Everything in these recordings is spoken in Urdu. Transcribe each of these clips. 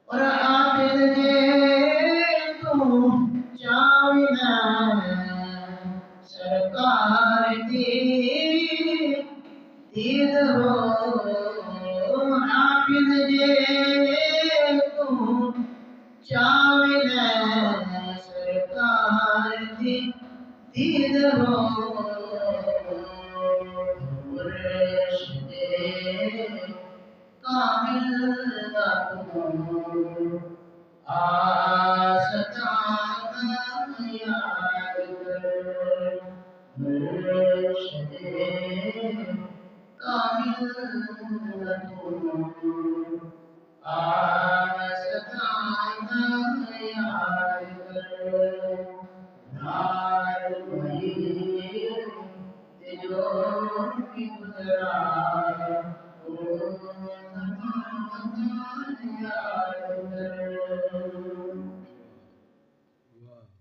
اور عابد جے تو چاوینا سرکار دی دید ہو عابد جے تو چاوینا سرکار دی دید ہو مرشد کامل تم آستان یاد کر مرشد کامل تم آستان یاد کر نار مہی جو کی گزرا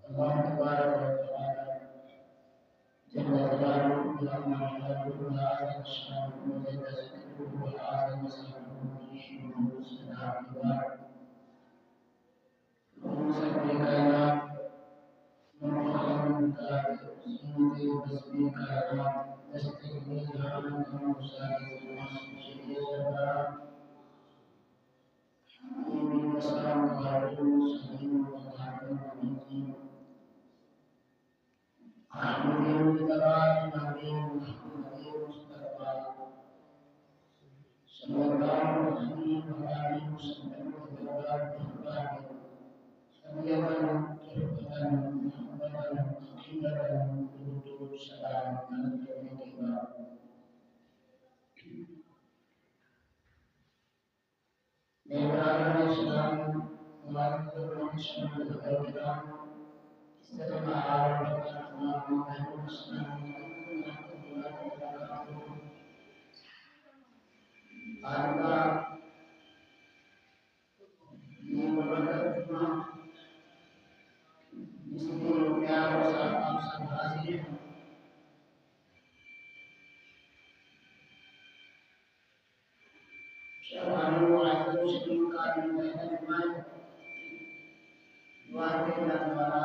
اللہ تبارک و تعالی جل جلالہ اللهم اجعل هذا الشهر مجددا وهذا المسلم يشهد السلام عليكم وصلى كلام محمد سنتي وتسبيح كلام تستقبل عنكم مساعدة المسلمين حميد السلام عليكم سليم وعليكم أحمد تبارك النبي محمد مصطفى صلى الله عليه وآله وسلم وبارك وبارك سيدنا محمدا محمدا حقيقة وجود سلام عليكم Nebrakan Islam melakukan Islam berkaitan istilah Arab dan Islam harga di berkaitan istilah Arab Hazir Syaranu Azul Syarika Dimana Dimana Warga Nagara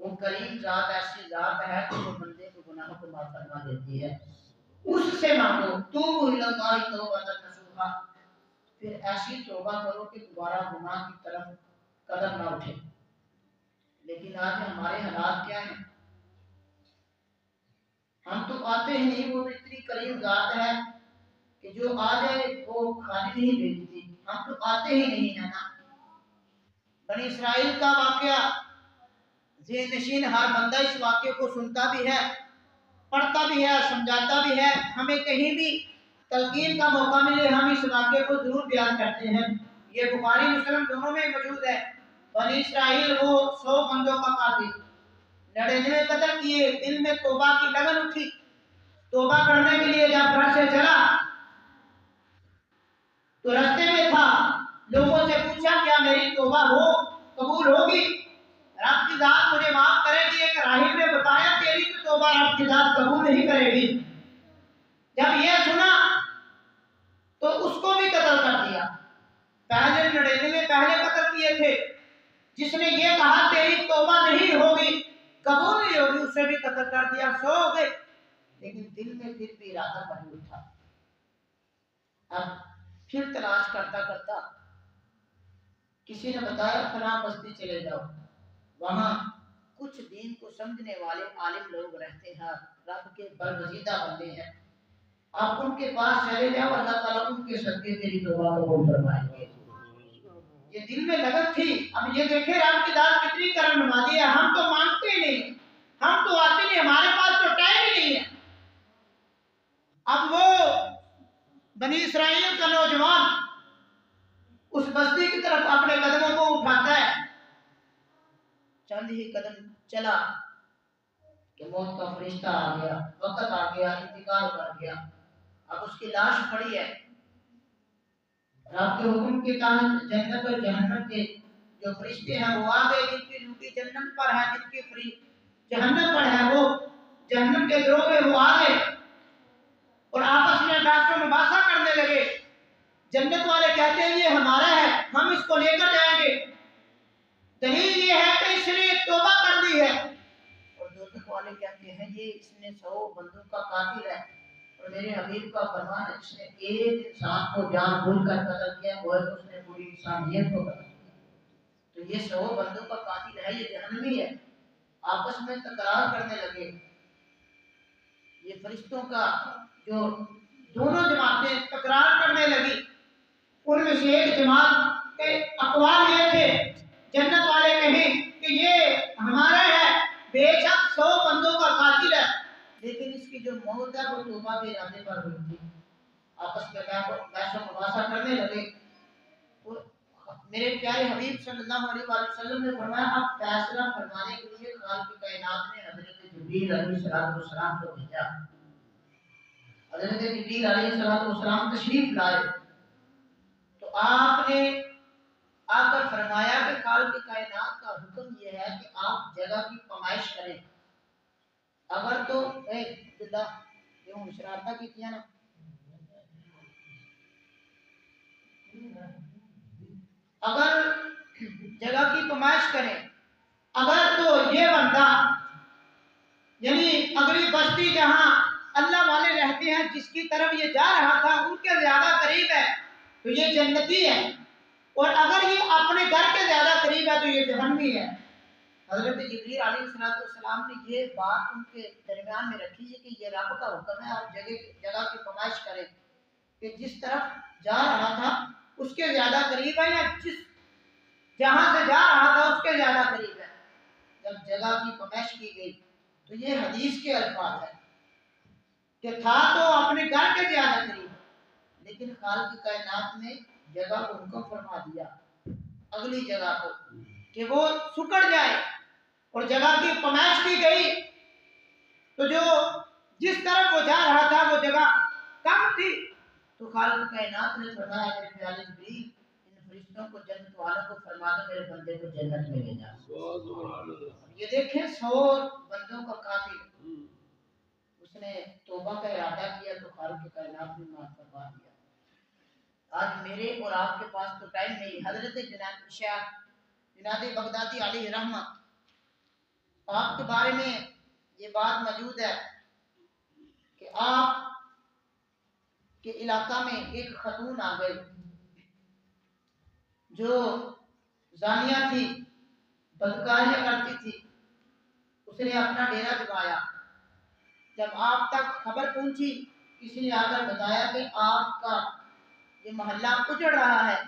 وہ کریم ذات ایسی ذات ہے کہ وہ بندے کو گناہوں کو معاف فرما دیتی ہے. اس سے مانگو توبوا الی اللہ توبۃ نصوحا، پھر ایسی توبہ کرو کہ دوبارہ گناہ کی طرف قدم نہ اٹھے. لیکن آج ہمارے حالات کیا ہیں؟ ہم تو آتے ہی نہیں. وہ اتنی کریم ذات ہے کہ جو آ جائے وہ خالی نہیں بھیجتی. ہم تو آتے ہی نہیں ہیں نا. بنی اسرائیل کا واقعہ ذہن نشین ہر بندہ اس واقعے کو سنتا بھی ہے، پڑھتا بھی ہے، سمجھاتا بھی ہے. ہمیں کہیں بھی تلقین کا موقع ملے ہم اس واقعے کو ضرور بیان کرتے ہیں. یہ بخاری مسلم دونوں میں موجود ہے. بنی اسرائیل وہ 100 بندوں کا قاتل، 99 قتل کیے. دل میں توبہ کی لگن اٹھی. توبہ کرنے کے لیے جب گھر سے چلا تو رستے میں تھا، لوگوں سے پوچھا کیا میری توبہ قبول ہوگی؟ رب کی ذات مجھے معاف کرے گی. ایک راہب نے بتایا تیری تو توبہ رب کی ذات قبول نہیں کرے گی. جب یہ سنا تو اس کو بھی قتل کر دیا. پہلے 99 پہلے قتل کیے تھے. جس نے یہ کہا تیری توبہ نہیں ہوگی، قبول نہیں ہوگی، اسے بھی قتل کر دیا. 100 ہو گئے. لیکن دل میں پھر بھی ارادہ بن اٹھا. اب پھر تلاش کرتا کرتا کسی نے بتایا فلاں بستی چلے جاؤ، وہاں کچھ دین کو سمجھنے والے عالم لوگ رہتے ہیں، رب کے برگزیدہ بندے ہیں. آپ ان کے پاس چلے جاؤ، اللہ تعالیٰ ان کے صدقے تیری توبہ قبول فرمائیں گے. یہ دل میں لگن تھی. اب یہ دیکھیں رب کی ذات کتنی کرم نوازی ہے. ہم تو مانگتے ہی نہیں، ہم تو آتے نہیں، ہمارے پاس تو ٹائم ہی نہیں ہے. اب وہ بنی اسرائیل کا نوجوان اس بستی کی طرف اپنے قدموں کو اٹھاتا ہے. چند ہی قدم چلا کہ موت کا فرشتہ آ گیا. وقت آ گیا، انتقال کر گیا. اب اس کی لاش پڑی ہے. رب کے حکم کے تحت جنت اور جہنم کے جو فرشتے ہیں وہ آ گئے. جن کی ڈیوٹی جنت پر ہے، جن کی جہنم پر ہے، وہ جہنم کے دروازے وہ آ گئے اور آپس میں بحث و مباحثہ کرنے لگے. جنت والے کہتے ہیں یہ ہمارا ہے، ہم اس کو لے کر جائیں گے. دلیل یہ ہے کہ اس نے توبہ کر دی ہے. اور دوزخ والے کہتے ہیں یہ اس نے 100 بندوں کا قاتل ہے. اور میرے حبیب کا فرمان ہے جس نے ایک انسان کو جان بوجھ کر قتل کیا وہ ہے اس نے پوری انسانیت کو قتل کیا. تو یہ 100 بندوں کا قاتل ہے، یہ جہنمی ہے. آپس میں تکرار کرنے لگے. یہ فرشتوں کا جو دونوں جماعتیں تکرار کرنے لگی. ان میں سے ایک جماعت کے اقوال یہ تھے، جنت والے کہیں کہ یہ ہمارا ہے، بے شک 100 بندوں کا قاتل ہے، لیکن اس کی جو موت ہے وہ توبہ کے ارادے پر ہوئی تھی. آپس میں بحث و مباحثہ کرنے لگے. اور میرے پیارے حبیب صلی اللہ علیہ وسلم نے فرمایا اب فیصلہ فرمانے کے لیے خالق کائنات نے حضرت جبریل علیہ السلام کو بھیجا. حضرت جبریل علیہ السلام تشریف لائے تو آپ نے آ کر فرمایا کہ خالق کائنات کا حکم یہ ہے کہ آپ جگہ کی پیمائش کریں. اگر تو عبداللہ جو شرارتہ کی کیا نا، اگر جگہ کی پیمائش کریں، اگر تو یہ بندہ یعنی اگلی بستی جہاں اللہ والے رہتے ہیں جس کی طرف یہ جا رہا تھا ان کے زیادہ قریب ہے تو یہ جنتی ہے، اور اگر یہ اپنے گھر کے زیادہ قریب ہے تو یہ جہنمی ہے. حضرت جبریل علیہ السلام نے یہ بات ان کے درمیان میں رکھی ہے کہ یہ رب کا حکم ہے اور جگہ کی پیمائش کریں کہ جس طرف جا رہا تھا اس کے زیادہ قریب ہے یا جس جہاں سے جا رہا تھا اس کے زیادہ قریب ہے. جب جگہ کی پیمائش کی گئی تو یہ حدیث کے الفاظ ہے کہ تھا تو اپنے گھر کے زیادہ قریب، لیکن خالق کائنات نے جگہ کو حکم فرما دیا اگلی جگہ کو کہ وہ سکڑ جائے اور جگہ کی پیمائش کی گئی. تو جو جس طرف وہ جا رہا تھا وہ جگہ کم تھی تو خالق کائنات نے فرمایا میرے پیارے جبریل ان فرشتوں کو جنت والوں کو فرما دو میرے بندے کو جنت میں لے جا. یہ دیکھیں 100 بندوں کا قاتل اس نے توبہ کا ارادہ کیا تو خالق کائنات نے معاف فرما دیا. آج میرے اور آپ کے پاس تو ٹائم نہیں. حضرت جناب شیخ جناب بغدادی علیہ رحمہ آپ کے بارے میں یہ بات موجود ہے کہ آپ کے علاقہ میں ایک خاتون آ گئی جو زانیہ تھی، بدکاریاں کرتی تھی، اس نے اپنا ڈیرا جمایا۔ جب آپ تک خبر پہنچی، کسی نے آ کر بتایا کہ آپ کا یہ محلہ اجڑ رہا ہے،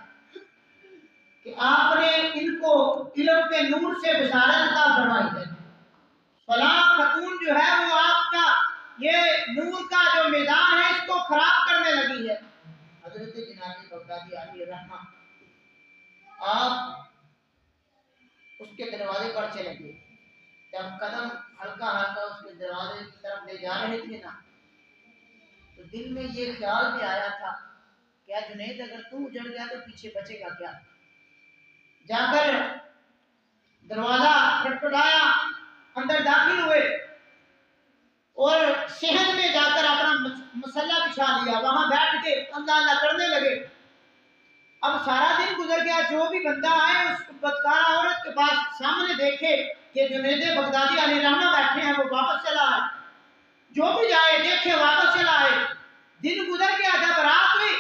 کہ آپ نے ان کو علم کے نور سے بشارت عطا فرمائی ہے، فلاں خاتون جو ہے وہ آپ کا یہ نور کا جو میدان ہے اس کو خراب کرنے لگی ہے۔ حضرت جناب بغدادی علیہ الرحمہ آپ اس کے دروازے پر چلے گئے۔ جب قدم ہلکا ہلکا اس کے دروازے کی طرف لے جا رہے تھے نا، تو دل میں یہ خیال بھی آیا تھا، کیا جنید اگر تو اجڑ گیا تو پیچھے بچے گا کیا؟ جا کر دروازہ کھٹکھٹایا، اندر داخل ہوئے اور صحن میں جا کر اپنا مسلح بچھا لیا، وہاں بیٹھ کے اللہ اللہ کرنے لگے۔ اب سارا دن گزر گیا، جو بھی بندہ آئے اس بدکار عورت کے پاس سامنے دیکھے کہ جنید بغدادی علیہ الرحمہ بیٹھے ہیں، وہ واپس چلا آئے، جو بھی جائے دیکھے واپس چلا آئے۔ دن گزر گیا، جب رات ہوئی،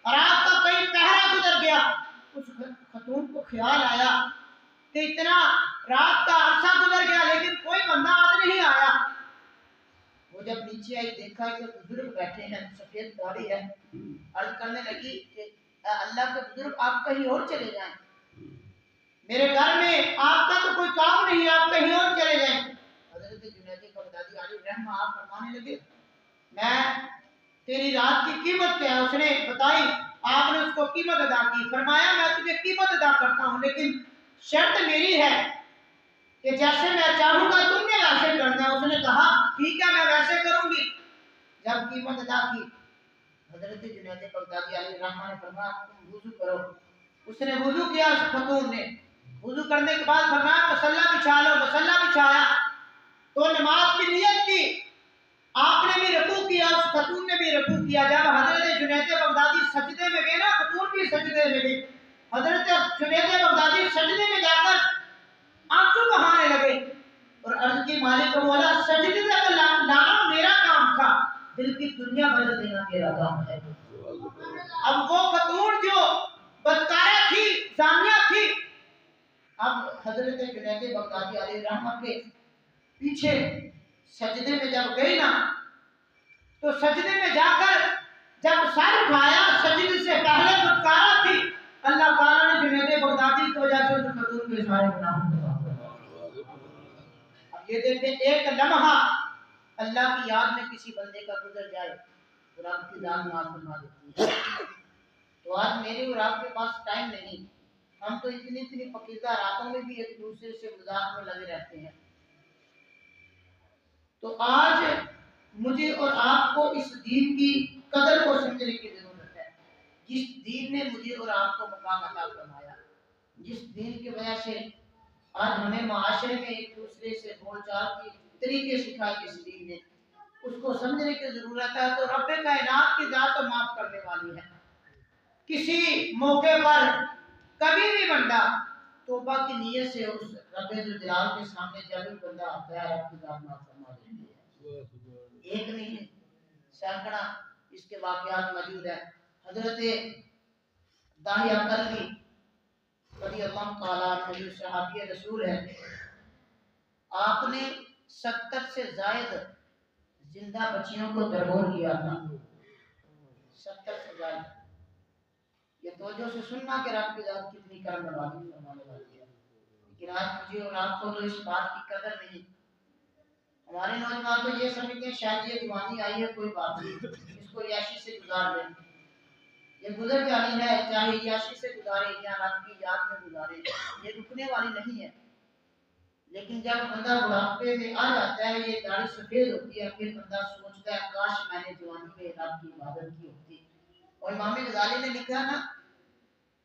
رات کا کئی پہرا گزر گیا، اس خاتون کو خیال آیا کہ اتنا رات کا عرصہ گزر گیا لیکن کوئی بندہ آج نہیں آیا۔ وہ جب نیچے آئی دیکھا کہ بزرگ بیٹھے ہیں، سفید داڑھی ہے، عرض کرنے لگی کہ اے اللہ کے بزرگ آپ کہیں اور چلے جائیں، میرے گھر میں آپ کا تو کوئی کام نہیں، آپ کہیں اور چلے جائیں۔ حضرت جنید بغدادی علیہ الرحمہ آپ فرمانے لگے میں تیری رات کی قیمت کیا ہے؟ اس نے بتائی، آپ نے اس کو قیمت ادا کی، فرمایا میں تجھے قیمت ادا کرتا ہوں لیکن شرط میری ہے کہ جیسے میں چاہوں گا تم نے ویسے کرنا ہے۔ اس نے کہا ٹھیک ہے میں ویسے کروں گی۔ جب قیمت ادا کی، حضرت جنید بغدادی علیہ الرحمہ نے فرمایا تم وضو کرو۔ اس نے وضو کیا، اس خاتون نے وضو کرنے کے بعد فرمایا مصلی بچھا لو، مصلی بچھایا تو نماز کی نیت کی، آپ نے بھی رکوع کیا، اس خاتون نے بھی رکوع کیا۔ جب حضرت جنید بغدادی سجدے میں گئے نا، خاتون بھی سجدے میں گئی، حضرت جنید بغدادی سجدے میں جا کر آنسو بہانے لگے اور عرض کی مالک مولا سجدے تک لانا میرا کام تھا، دل کی دنیا بدل دینا میرا کام ہے۔ اب وہ خاتون جو بدکارہ تھی، زانیہ تھی، اب حضرت جنید بغدادی علیہ الرحمہ کے پیچھے سجدے میں جب گئی نا، تو سجدے میں جا کر جب سر اٹھایا، سجدے سے پہلے بدکارہ تھی، اللہ تعالیٰ نے جنید بغدادی کی وجہ سے اس خاتون کے سارے گناہوں کو معاف کر دیا۔ اب یہ دیکھیں ایک لمحہ اللہ کی یاد میں کسی بندے کا گزر جائے اور آپ کی ذات معاف فرما دیتی ہے۔ تو آج میرے اور آپ کے پاس ٹائم نہیں، ہم تو اتنی پاکیزہ راتوں میں بھی ایک دوسرے سے مذاق میں لگے رہتے ہیں۔ تو آج مجھے اور آپ کو اس دین کی قدر کو سمجھنے کی ضرورت ہے، جس دین نے مجھے اور آپ کو مقام عطا فرمایا، جس دین کی وجہ سے آج ہمیں معاشرے میں ایک دوسرے سے بول چال کی طریقے سکھائے اس دین نے، اس کو سمجھنے کی ضرورت ہے۔ تو رب کائنات کی ذات تو معاف کرنے والی ہے، کسی موقع پر کبھی بھی بندہ توبہ کی نیت سے اس رب ذوالجلال کے سامنے جب بھی بندہ آتا ہے رب کی ذات معاف فرما دیتی ہے۔ ایک نہیں ہے، سینکڑا اس کے واقعات موجود ہیں۔ حضرت داہیہ کلبی رضی اللہ تعالیٰ عنہ جو صحابی رسول ہے، آپ نے 70 سے زائد زندہ بچیوں کو درگور کیا تھا، 70 سے زائد۔ یہ توجہ سے سننا کہ رب کی ذات کتنی کرم نوازی فرمانے والی ہے، لیکن آج مجھے اور آپ کو تو اس بات کی قدر نہیں۔ ہمارے نوجوان تو یہ سمجھتے ہیں شاید یہ جوانی آئی ہے کوئی بات نہیں، اس کو عیاشی سے گزار دیں، یہ گزر جانی ہے، چاہے عیاشی سے گزارے یا رب کی یاد میں گزارے، یہ رکنے والی نہیں ہے۔ لیکن جب بندہ بڑھاپے میں آ جاتا ہے، یہ داڑھی سفید ہوتی ہے، پھر بندہ سوچتا ہے کاش میں نے جوانی میں رب کی عبادت کی ہوتی۔ اور امام غزالی نے لکھا نا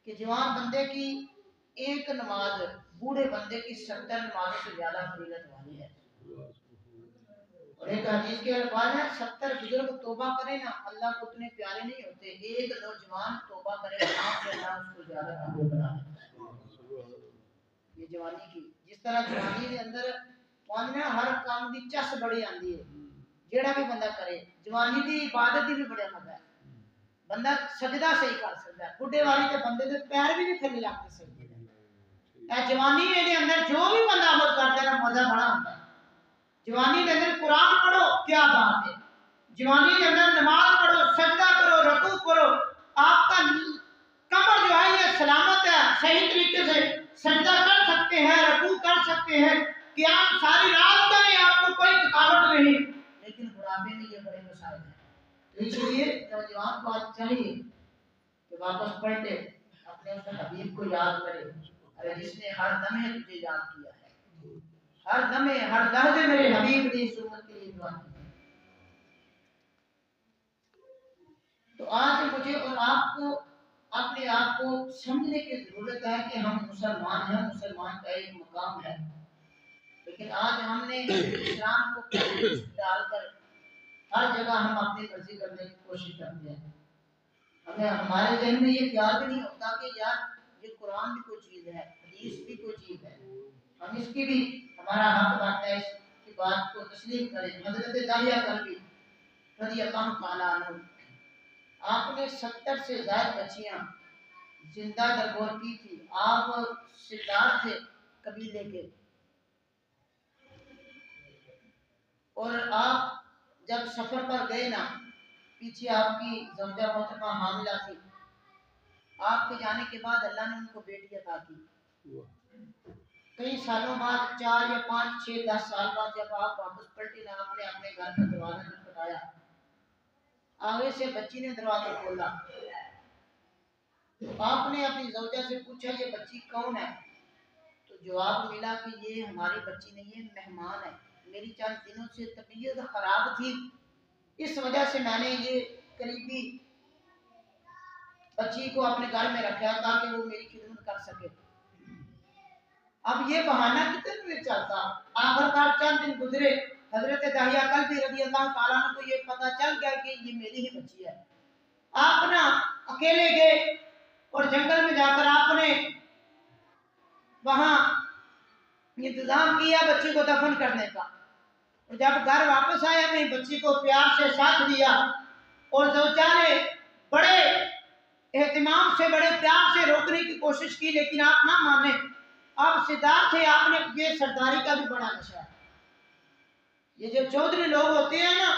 کہ جوان بندے کی ایک نماز بوڑھے بندے کی 70 نمازوں سے زیادہ فضیلت والی ہے۔ اور ایک حدیث کے الفاظ ہیں 70 بزرگ توبہ کرے نا اللہ کو اتنے پیارے نہیں ہوتے، ایک نوجوان توبہ کرے آپ سے اللہ اس کو زیادہ محبوب بنا دیتا ہے۔ یہ جوانی کی جس طرح جوانی کے اندر وہاں ہر کام دی چس بڑی آندی ہے جیڑا بھی بندہ کرے جوانی دی عبادت دی بھی بڑا مزہ ہے بندہ سجدہ صحیح کر سکتا ہے بڈھے والی تے بندے دے پیر بھی نہیں تھلے لگ سکتے اے جوانی دے اندر جو بھی بندہ عمل کرتا ہے مزہ بڑا آتا ہے جوانی کے اندر قرآن پڑھو کیا بات ہے جوانی کے اندر نماز پڑھو سجدہ کرو رکوع کرو آپ کا کمر جو ہے یہ سلامت ہے صحیح طریقے سے سجدہ کر سکتے ہیں رکوع کر سکتے ہیں کہ آپ ساری رات کریں آپ کو کوئی تھکاوٹ نہیں لیکن بڑھاپے میں یہ بڑے مسائل ہیں تو اس لیے نوجوان کو آج چاہیے کہ واپس پلٹے اپنے اس حبیب کو یاد کرے ارے جس نے ہر دمے تجھے یاد کیا ہے ہر دمے ہر لحظے میرے حبیب نے اس امت کے لیے دعا کی تو آج مجھے اور آپ کو اپنے آپ کو سمجھنے کی ضرورت ہے کہ ہم مسلمان ہیں مسلمان کا ایک مقام ہے لیکن آج ہم نے اسلام کو ڈال کر ہر جگہ ہم اپنی مرضی کرنے کی کوشش کرتے ہیں ہمیں ہمارے ذہن میں یہ خیال بھی نہیں ہوتا کہ یار یہ قرآن بھی کوئی چیز ہے حدیث بھی کوئی چیز ہے ہم اس کی بھی ہمارا حق بنتا ہے اس کی بات کو تسلیم کریں حضرت داہیہ کلبی رضی اللہ تعالیٰ عنہ آپ نے 70 سے زائد بچیاں زندہ درگور کی تھی آپ سردار تھے قبیلے کے اور آپ جب سفر پر گئے نا پیچھے آپ کی زوجہ محترمہ حاملہ تھی آپ کے جانے کے بعد اللہ نے ان کو بیٹی عطا کی کئی سالوں بعد 4 یا 5 6 10 سال بعد جب آپ واپس پلٹے نا آپ نے اپنے گھر کا دروازہ کھٹکھٹایا آگے سے بچی نے دروازہ کھولا تو آپ نے اپنی زوجہ سے پوچھا یہ بچی کون ہے تو جواب ملا کہ یہ ہماری بچی نہیں ہے مہمان ہے میری چند دنوں سے طبیعت خراب تھی اس وجہ سے میں نے یہ قریبی بچی کو اپنے گھر میں رکھا تاکہ وہ میری خدمت کر سکے اب یہ بہانہ کتنے دن چلتا آخرکار چند دن گزرے حضرت داہیہ کلبی رضی اللہ تعالیٰ عنہ کو یہ پتہ چل گیا کہ یہ میری ہی بچی ہے آپ نا اکیلے گئے اور جنگل میں جا کر آپ نے وہاں انتظام کیا بچی کو دفن کرنے کا اور جب گھر واپس آئے اپنی بچی کو پیار سے ساتھ دیا اور زوجہ نے بڑے اہتمام سے بڑے پیار سے روکنے کی کوشش کی لیکن آپ نہ مانے آپ سردار تھے آپ نے یہ سرداری کا بھی بڑا نشہ ہے یہ جو چودھری لوگ ہوتے ہیں نا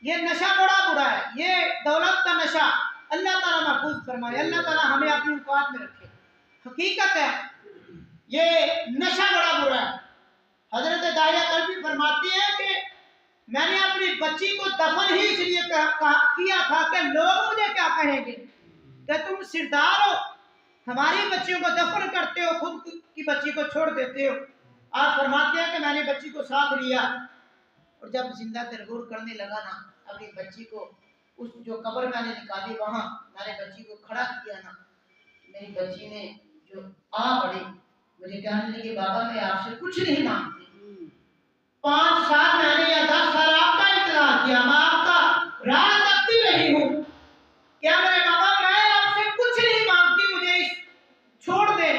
یہ نشہ بڑا برا ہے یہ دولت کا نشہ اللہ تعالیٰ محفوظ فرمائے اللہ تعالیٰ ہمیں اپنی اوقات میں رکھے حقیقت ہے یہ نشہ بڑا برا ہے حضرت داہیہ کلبی فرماتی ہے کہ میں نے اپنی بچی کو دفن ہی اس لیے کیا تھا کہ لوگ مجھے کیا کہیں گے کہ تم سردار ہو ہماری بچیوں کو دفن کرتے ہو خود کی بچی کو چھوڑ دیتے ہو آپ فرماتے ہیں کہ میں نے بچی کو ساتھ لیا اور جب زندہ درگور کرنے لگا نا اپنی بچی کو اس جو قبر میں نے نکالی وہاں میں نے بچی کو کھڑا کیا نا میری بچی نے جو پڑی مجھے کہنے لگی بابا میں آپ سے کچھ نہیں مانگتی 5 سال میں نے یا 10 سال آپ کا انتظار کیا میں آپ کا راہ تکتی رہی ہوں کیا میرے بابا میں آپ سے کچھ نہیں مانگتی مجھے چھوڑ دے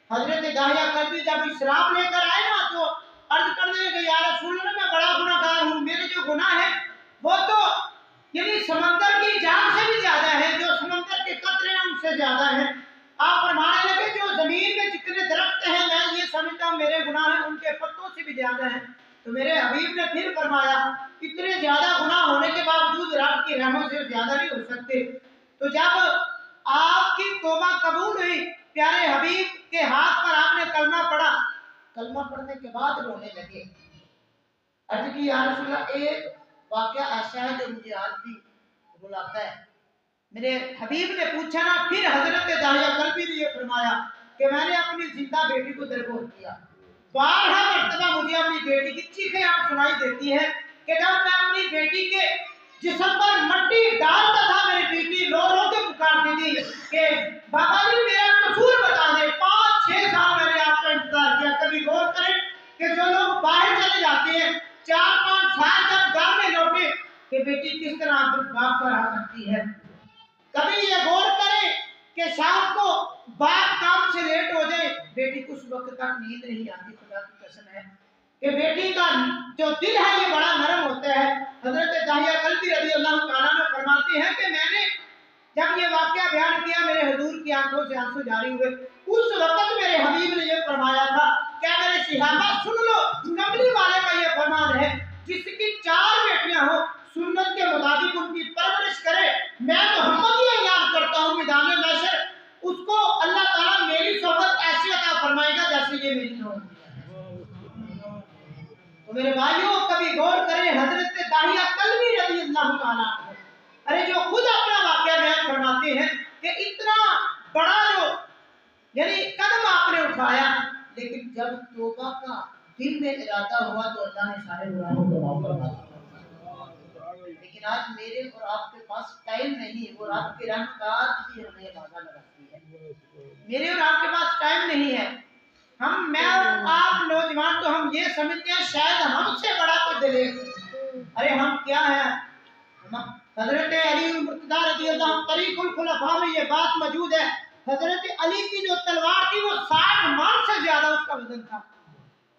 حضرت داہیہ کلبی جب اسلام لے کر آئے نا تو عرض کرنے لگے یا رسول اللہ میں بڑا گناہ گار ہوں میرے جو گناہ ہے وہ تو یعنی سمندر کی جان سے بھی زیادہ ہے جو سمندر کے قطرے ہیں ان سے زیادہ ہے آپ فرمانے لگے جو زمین میں جتنے درخت ہیں میں یہ سمجھتا ہوں میرے گناہ ہیں ان کے پتوں سے بھی زیادہ ہیں تو میرے حبیب نے پھر فرمایا اتنے زیادہ گناہ ہونے کے باوجود رب کی رحمت سے زیادہ نہیں ہو سکتے تو جب آپ کی توبہ قبول ہوئی پیارے حبیب کے ہاتھ پر آپ نے کلمہ پڑھا کلمہ پڑھنے کے بعد رونے لگے عرض کی یا رسول اللہ ایک واقعہ ایسا ہے جو مجھے آج بھی رلاتا ہے میرے حبیب نے پوچھا نا پھر حضرت داہیہ کلبی نے یہ فرمایا کہ میں نے اپنی زندہ بیٹی کو درگور کیا 12 مرتبہ مجھے اپنی بیٹی کی چیخیں آپ سنائی دیتی ہے کہ جب میں اپنی بیٹی کے جسم پر مٹی ڈالتا تھا میری بیٹی رو رو کے پکارتی تھی کہ بابا جی میرا قصور بتا دے 5-6 سال میں نے آپ کا انتظار کیا کبھی غور کریں کہ جو لوگ باہر چلے جاتے ہیں 4-5 سال جب گھر میں لوٹے کہ بیٹی کس طرح باپ پر آ سکتی ہے کبھی یہ غور کریں کہ شام کو باپ کام سے لیٹ ہو جائے بیٹی کو اس وقت تک نیند نہیں آتی خدا کی قسم ہے کہ بیٹی کا جو دل ہے یہ بڑا نرم ہوتا ہے۔ حضرت داہیہ کلبی رضی اللہ تعالیٰ عنہ فرماتے ہیں کہ میں نے جب یہ واقعہ بیان کیا میرے حضور کی آنکھوں سے آنسو جاری ہوئے۔ اس وقت میرے حبیب نے یہ فرمایا تھا، کیا میرے صحابہ سن لو، کملی والے کا یہ فرمان ہے، جس کی 4 بیٹیاں ہوں سنت کے مطابق ان کی پرورش کرے، میں محمد یہ اعلان کرتا ہوں میدان محشر اس کو اللہ تعالیٰ میری صحبت ایسی عطا فرمائے گا جیسے یہ میری صحبت ہے۔ تو میرے بھائیوں کبھی غور کریں، حضرت داہیہ کلبی رضی اللہ تعالیٰ عنہ، ارے جو خود اپنا واقعہ بیان فرماتے ہیں کہ اتنا بڑا جو یعنی قدم آپ نے اٹھایا، لیکن جب توبہ کا دل میں ارادہ ہوا تو اللہ نے سارے گناہوں کو معاف فرما دیا۔ لیکن آج میرے اور آپ کے پاس ٹائم نہیں، اور آپ کی رحمت آج بھی ہمیں بازا لگاتی ہے۔ میرے اور آپ کے پاس ٹائم نہیں ہے، میں اور آپ نوجوان تو ہم یہ سمجھتے ہیں شاید ہم سے بڑا کوئی دلیر، ارے ہم کیا ہیں؟ حضرت علی مرتضیٰ رضی اللہ عنہ طریق الخلفاء میں یہ بات موجود ہے، حضرت علی کی جو تلوار تھی وہ 60 مان سے زیادہ اس کا وزن تھا۔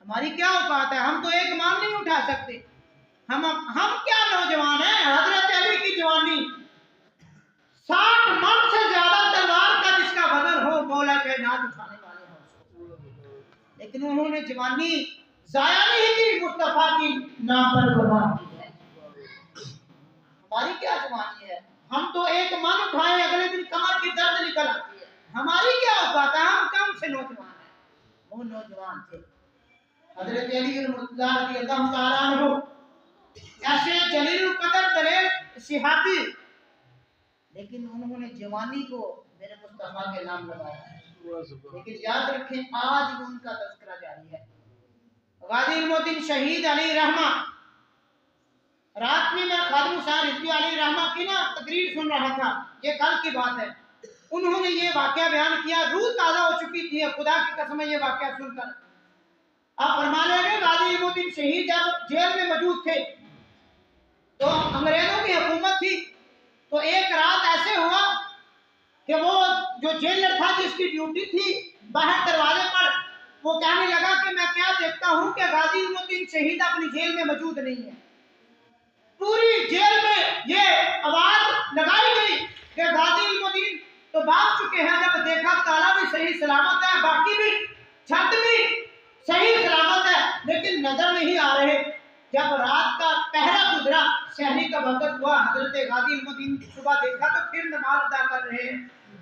ہماری کیا اوقات ہے؟ ہم تو 1 مان نہیں اٹھا سکتے۔ ہم کیا نوجوان ہیں؟ حضرت علی کی جوانی 60 مان سے زیادہ تلوار کا جس کا وزن ہو، مولا کائنات اٹھانے والے ہوں۔ لیکن انہوں نے جوانی ضائع نہیں کی، مصطفیٰ کی نام پر قربان کی ہے۔ ہماری کیا جوانی ہے؟ ہم تو 1 من اٹھائے اگلے دن کمر کی درد نکل آتی ہے۔ ہماری کیا اوقات ہے؟ ہم کم سے نوجوان ہیں، وہ نوجوان تھے۔ حضرت علی مرتضیٰ رضی اللہ تعالیٰ عنہ ایسے جلیل القدر دلیر صحابی، لیکن انہوں نے جوانی کو میرے مصطفیٰ کے نام لگایا ہے۔ لیکن یاد رکھیں آج بھی ان کا تذکرہ جاری ہے۔ غازی علم الدین شہید علی رحمہ، رات میں خادم حسین رضوی علی رحمہ کی تقریر سن رہا تھا، یہ کل کی بات ہے۔ انہوں نے یہ واقعہ بیان کیا، روح تازہ ہو چکی تھی، خدا کی قسم یہ واقعہ سن کر آپ فرمانے لگے غازی علم الدین شہید جب جیل میں موجود تھے تو انگریزوں کی حکومت تھی، تو ایک رات ایسے ہوا کہ وہ جو جیلر تھا جس کی ڈیوٹی تھی باہر دروازے پر، وہ کہنے لگا کہ میں کیا دیکھتا ہوں کہ غازی علم الدین شہید اپنی جیل میں موجود نہیں ہے۔ پوری جیل میں یہ آواز لگائی گئی کہ غازی علم الدین تو بھاگ چکے ہیں۔ جب دیکھا تالا بھی صحیح سلامت ہے، باقی بھی چھت بھی صحیح سلامت ہے، لیکن نظر نہیں آ رہے۔ جب رات کا پہرا گزرا، شہری کا وقت ہوا، حضرت غازی علم الدین صبح دیکھا تو پھر نماز ادا کر رہے ہیں۔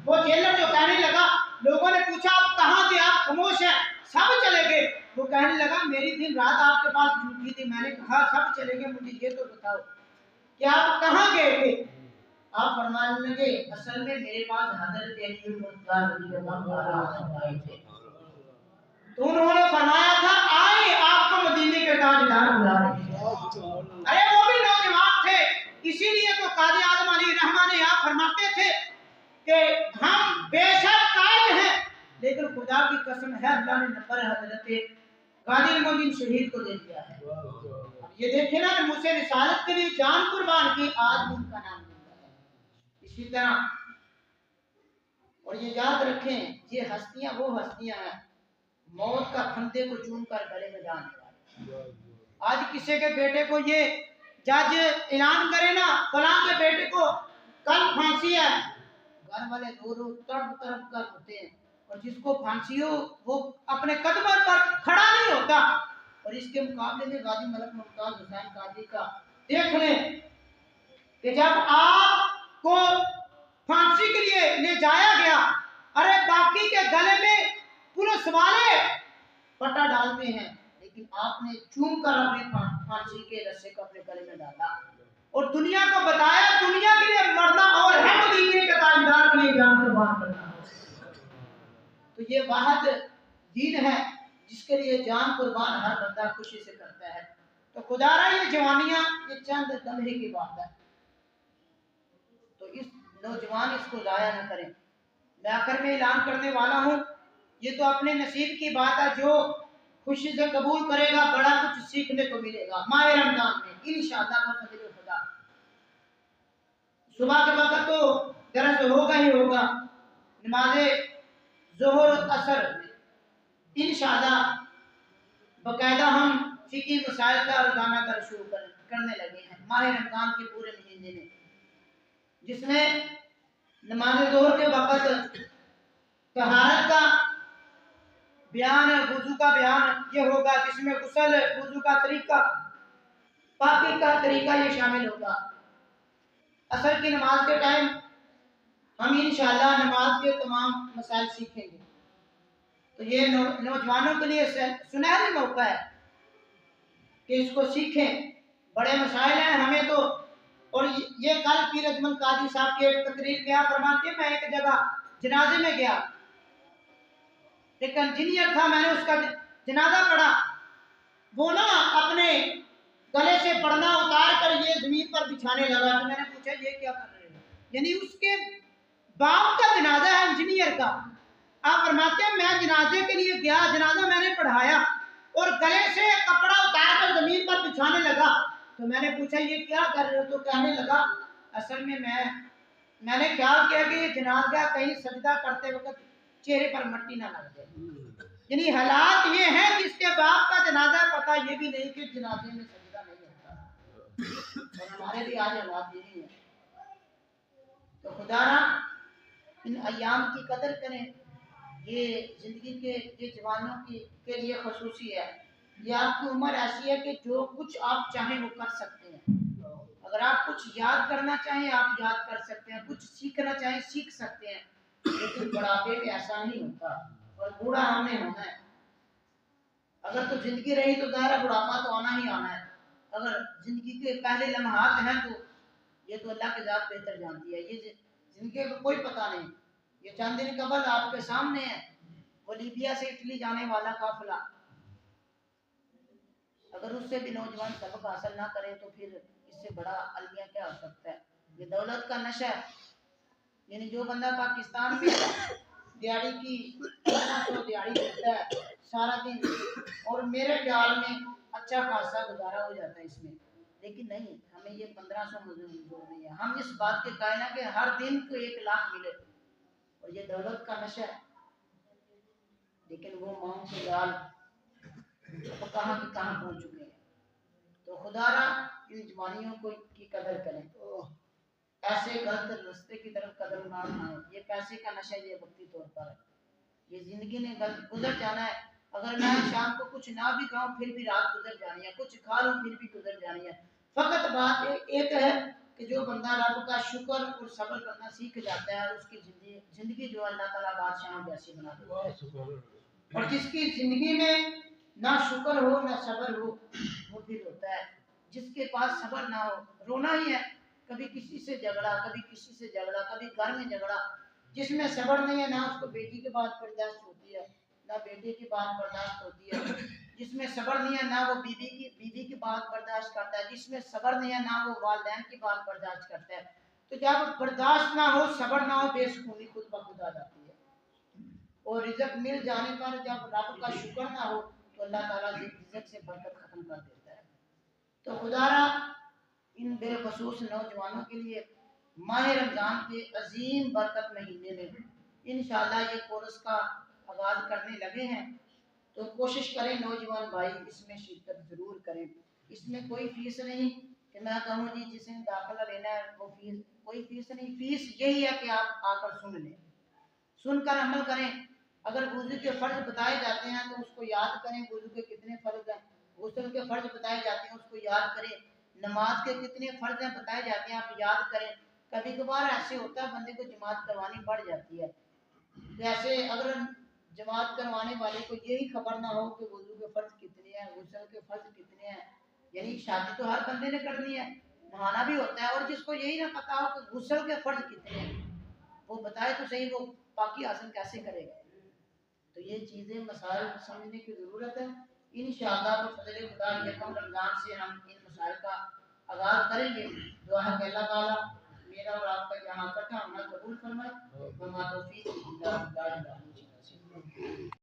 وہ جیلر جو کہنے لگا، لوگوں نے پوچھا آپ کہاں تھے؟ آپ خاموش ہیں، سب چلے گئے۔ وہ کہنے لگا میری دن رات آپ کے پاس ڈیوٹی تھی۔ میں نے کہا سب چلے گئے، مجھے یہ تو بتاؤ کہ آپ کہاں گئے تھے؟ آپ فرمانے لگے اصل میں میرے پاس حضرت علی مرتضیٰ رضی اللہ عنہ آئے تھے، تو انہوں نے فرمایا تھا آئے آپ کو مدینے کے تاجدار بلا رہے ہیں۔ ارے وہ بھی نوجوان تھے، اسی لیے تو قاضی اعظم علی رحمہ نے یہاں فرماتے تھے کہ ہم بے شک قائد ہیں، لیکن خدا کی قسم ہے اللہ نے نمبر حضرت غازی علم الدین شہید کو دے دیا ہے۔ یہ دیکھیں نا کہ مجھے رسالت کے لیے جان قربان کی، آج ان کا نام ملتا ہے۔ اسی طرح اور یہ یاد رکھیں یہ ہستیاں وہ ہستیاں ہیں موت کا پھندے کو چوم کر گلے میں جانے والی۔ آج کسی کے بیٹے کو یہ جج اعلان کرے نا فلاں کے بیٹے کو کل پھانسی ہے، گھر والے رو رو تڑپ تڑپ کر ہوتے ہیں، اور جس کو پھانسی ہو وہ اپنے قدموں پر کھڑا نہیں ہوتا۔ اور اس کے مقابلے میں غازی ملک ممتاز حسین قاضی کا دیکھ لیں کہ جب آپ کو پھانسی کے لیے لے جایا گیا، ارے باقی کے گلے میں پولیس والے پٹا ڈالتے ہیں، لیکن آپ نے چوم کر اپنے پھانسی کے رسے کو اپنے گلے میں ڈالا اور دنیا کو بتایا دنیا کے لیے مرنا اور ہے مدینے کے تاجدار کے لیے جان قربان کرنا۔ تو یہ واحد دین ہے جس کے لیے جان قربان ہر بندہ خوشی سے کرتا ہے۔ تو خدا را یہ جوانیاں یہ چند لمحے کی بات ہے، تو اس نوجوان اس کو ضائع نہ کریں۔ میں آخر میں اعلان کرنے والا ہوں، یہ تو اپنے نصیب کی بات ہے، جو خوشی سے قبول کرے گا بڑا کچھ سیکھنے کو ملے گا ماہ رمضان میں انشاءاللہ بفضل خدا۔ صبح کے وقت تو درس ہوگا ہی ہوگا، نماز ظہر اثر انشاءاللہ باقاعدہ ہم فقہی مسائل کا روزانہ درس شروع کرنے لگے ہیں ماہ رمضان کے پورے مہینے میں، جس میں نماز ظہر کے وقت طہارت کا بیان، وضو کا بیان یہ ہوگا، جس میں غسل، وضو کا طریقہ، پاکی کا طریقہ یہ شامل ہوگا۔ عصر کی نماز کے ٹائم ہم انشاءاللہ نماز کے تمام مسائل سیکھیں گے، تو یہ نوجوانوں کے لیے سنہری موقع ہے کہ اس کو سیکھیں، بڑے مسائل ہیں ہمیں تو۔ اور یہ کل پیر اجمل قادری صاحب کی ایک تقریر کیا فرماتے ہیں، میں ایک جگہ جنازے میں گیا، ایک انجینئر تھا، میں نے اس کا جنازہ پڑھا، وہ نا اپنے گلے سے پردہ اتار کر یہ زمین پر بچھانے لگا، تو میں نے پوچھا یہ کیا کر رہے ہیں؟ یعنی اس کے باپ کا جنازہ ہے انجینئر کا، آپ فرماتے ہیں میں جنازے کے لیے گیا، جنازہ میں نے پڑھایا اور گلے سے کپڑا اتار کر زمین پر بچھانے لگا، تو میں نے پوچھا یہ کیا کر رہے ہو؟ تو کہنے لگا اصل میں نے خیال کیا کہ یہ جنازہ کہیں سجدہ کرتے وقت چہرے پر مٹی نہ لگ جائے۔ یعنی حالات یہ ہیں جس کے باپ کا جنازہ پتہ یہ بھی نہیں کہ جنازے میں سجدہ نہیں ہوتا، اور ہمارے بھی آج حالات یہی ہیں۔ تو خدا را ان ایام کی قدر کریں، یہ زندگی کے یہ جوانوں کے لیے خصوصی ہے، یہ آپ کی عمر ایسی ہے کہ جو کچھ آپ چاہیں وہ کر سکتے ہیں، اگر آپ کچھ یاد کرنا چاہیں آپ یاد کر سکتے ہیں، کچھ سیکھنا چاہیں سیکھ سکتے ہیں، لیکن بڑھاپے میں ایسا نہیں ہوتا، اور بوڑھا ہم نے ہونا ہے۔ اگر تو زندگی رہی تو ظاہر بڑھاپا تو آنا ہی آنا ہے، اگر زندگی کے پہلے لمحات ہیں تو یہ تو اللہ کی ذات بہتر جانتی ہے، یہ زندگی کو کوئی پتہ نہیں۔ یہ چند دن قبل آپ کے سامنے ہے، وہ لیبیا سے اٹلی جانے والا قافلہ، اگر اس سے بھی نوجوان سبق حاصل نہ کرے تو پھر اس سے بڑا المیہ کیا ہو سکتا ہے؟ یہ دولت کا نشہ ہے، یعنی جو بندہ پاکستان میں دیہڑی کی 1500 دیہڑی کرتا ہے سارا دن، اور میرے خیال میں اچھا خاصا گزارا ہو جاتا ہے اس میں، لیکن نہیں، ہمیں یہ 1500 مزدور نہیں ہے، ہم اس بات کے قائل ہیں کہ ہر دن کو 1 لاکھ ملے، اور یہ دولت کا نشہ ہے۔ لیکن وہ موم کے جال تو کہاں کی کہاں پہنچ چکے ہیں۔ تو خدا را ان جوانیوں کو کی قدر کریں، ایسے غلط راستے کی طرف قدم نہ اٹھائیں، یہ پیسے کا نشہ یہ وقتی طور پر ہے، یہ زندگی نے گزر جانا ہے، اگر میں شام کو کچھ نہ بھی کھاؤں پھر بھی رات گزر جانی ہے، کچھ کھا لوں پھر بھی گزر جانی ہے۔ فقط بات ایک ہے کہ جو بندہ رب کا شکر اور صبر کرنا سیکھ جاتا ہے، اس کی زندگی جو اللہ تعالیٰ بادشاہوں جیسی بنا دیتا ہے، اور جس کی زندگی میں نہ شکر ہو نہ صبر ہو وہ پھر ہوتا ہے، جس کے پاس صبر نہ ہو رونا ہی ہے، کبھی کسی سے جھگڑا، کبھی کسی سے جھگڑا، کبھی گھر میں جھگڑا، جس میں صبر نہیں ہے نہ اس کو بیٹی کی بات برداشت ہوتی ہے نہ بیٹے کی بات برداشت ہوتی ہے، جس میں صبر نہیں ہے نہ وہ بیوی کی بات برداشت کرتا ہے، جس میں صبر نہیں ہے نہ وہ والدین کی بات برداشت کرتا ہے۔ تو جب برداشت نہ ہو صبر نہ ہو بے سکونی خود بخود آ جاتی ہے، اور رزق مل جانے پر جب رب کا شکر نہ ہو تو اللہ تعالیٰ رزق سے برکت ختم کر دیتا ہے۔ تو خدا را ان بالخصوص نوجوانوں کے لیے ماہ رمضان کے عظیم برکت مہینے میں انشاءاللہ یہ کورس کا آغاز کرنے لگے ہیں، تو کوشش کریں نوجوان بھائی اس میں شرکت ضرور کریں۔ اس میں کوئی فیس نہیں کہ میں کہوں جی جس نے داخلہ لینا ہے وہ فیس، کوئی فیس نہیں، فیس یہی ہے کہ آپ آ کر سن لیں، سن کر عمل کریں۔ اگر وضو کے فرض بتائے جاتے ہیں تو اس کو یاد کریں، وضو کے کتنے فرض ہیں، غسل کے فرض بتائے جاتے ہیں اس کو یاد کریں، نماز کے کتنے فرض ہیں بتائے جاتے ہیں آپ یاد کریں۔ کبھی کبھار ایسے ہوتا ہے بندے کو جماعت کروانی پڑ جاتی ہے، جیسے اگر جماعت کروانے والے کو یہی خبر نہ ہو کہ وضو کے فرض کتنے ہیں، غسل کے فرض کتنے ہیں، یعنی شادی تو ہر بندے نے کرنی ہے، نہانا بھی ہوتا ہے، اور جس کو یہی نہ پتا ہو کہ غسل کے فرض کتنے ہیں وہ بتائے تو صحیح وہ پاکی حاصل کیسے کرے گا۔ تو یہ چیزیں مسائل سمجھنے کی ضرورت ہے۔ انشاءاللہ بفضل خدا یکم رمضان سے ہم ان مسائل کا آغاز کریں گے۔ دعا ہے کہ اللہ تعالیٰ میرا اور آپ کا یہاں اکٹھا ہونا قبول فرمائے۔ وما توفیق الا باللہ۔